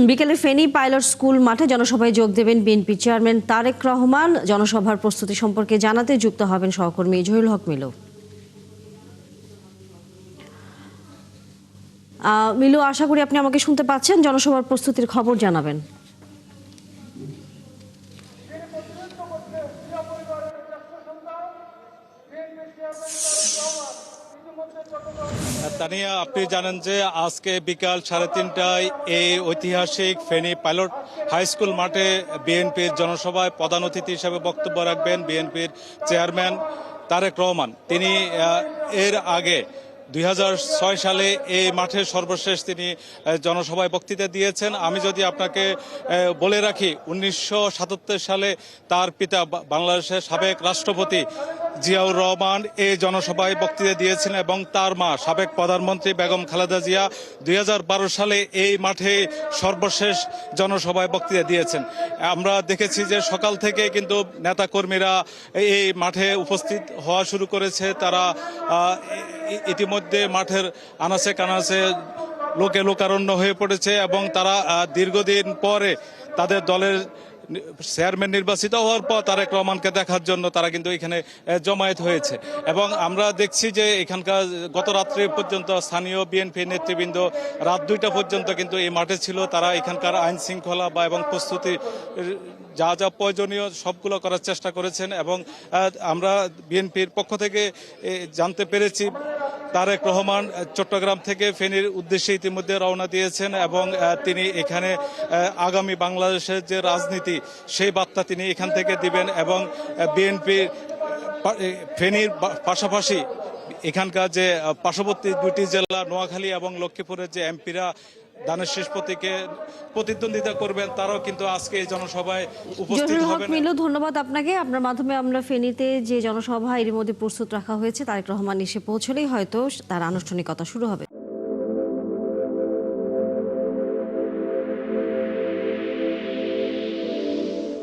বিকেলে Feni pilot school মাঠে জনসভায় যোগ দেবেন বিএনপি চেয়ারম্যান তারেক রহমান। জনসভার প্রস্তুতি সম্পর্কে জানাতে যুক্ত হবেন সহকর্মী জহিরুল হক মিলু। মিলু, আশা করি আপনি আমাকে শুনতে পাচ্ছেন। জনসভার প্রস্তুতির খবর জানাবেন। তানিয়া, আপনি জানেন যে আজকে বিকাল 3:30টায় এই ঐতিহাসিক ফেনী পাইলট হাই স্কুল মাঠে বিএনপির জনসভায় প্রধান অতিথি হিসেবে বক্তব্য রাখবেন বিএনপির চেয়ারম্যান তারেক রহমান। তিনি এর আগে 2006 সালে এই মাঠে সর্বশেষ তিনি জনসভায় বক্তৃতা দিয়েছেন। আমি যদি আপনাকে বলে রাখি, 1977 সালে তার পিতা বাংলাদেশের সাবেক রাষ্ট্রপতি জিয়াউর রহমান এই জনসভায় বক্তৃতা দিয়েছেন এবং তার মা সাবেক প্রধানমন্ত্রী বেগম খালেদা জিয়া 2012 সালে এই মাঠে সর্বশেষ জনসভায় বক্তৃতা দিয়েছেন। আমরা দেখেছি যে সকাল থেকে কিন্তু নেতাকর্মীরা এই মাঠে উপস্থিত হওয়া শুরু করেছে। তারা ইতিমধ্যে মাঠের আনাচে কানাচে লোকে লোকারণ্য হয়ে পড়েছে এবং তারা দীর্ঘদিন পরে তাদের দলের চেয়ারম্যান নির্বাচিত হওয়ার পর তারেক রহমানকে দেখার জন্য তারা কিন্তু এখানে জমায়েত হয়েছে। এবং আমরা দেখছি যে এখানকার গত রাত্রি পর্যন্ত স্থানীয় বিএনপি নেতৃবৃন্দ রাত 2টা পর্যন্ত কিন্তু এই মাঠে ছিল। তারা এখানকার আইন শৃঙ্খলা এবং প্রস্তুতি যা যা প্রয়োজনীয় সবগুলো করার চেষ্টা করেছেন। এবং আমরা বিএনপির পক্ষ থেকে জানতে পেরেছি তারেক রহমান চট্টগ্রাম থেকে ফেনীর উদ্দেশ্যে ইতিমধ্যে রওনা দিয়েছেন এবং তিনি এখানে আগামী বাংলাদেশের যে রাজনীতি সেই বার্তা তিনি এখান থেকে দিবেন। এবং বিএনপির ফেনীর পাশাপাশি এখানকার যে পার্শ্ববর্তী 2টি জেলা নোয়াখালী এবং লক্ষ্মীপুরের যে এমপিরা দানের শেষ প্রতীকে প্রতিদ্বন্দ্বিতা করবেন, তারাও কিন্তু আজকে এই জনসভায় উপস্থিত হবেন। মিলু, ধন্যবাদ আপনাকে। আপনার মাধ্যমে আমরা ফেনীতে যে জনসভা এর মধ্যে প্রস্তুত রাখা হয়েছে, তারেক রহমান এসে পৌঁছলেই হয়তো তার আনুষ্ঠানিকতা শুরু হবে।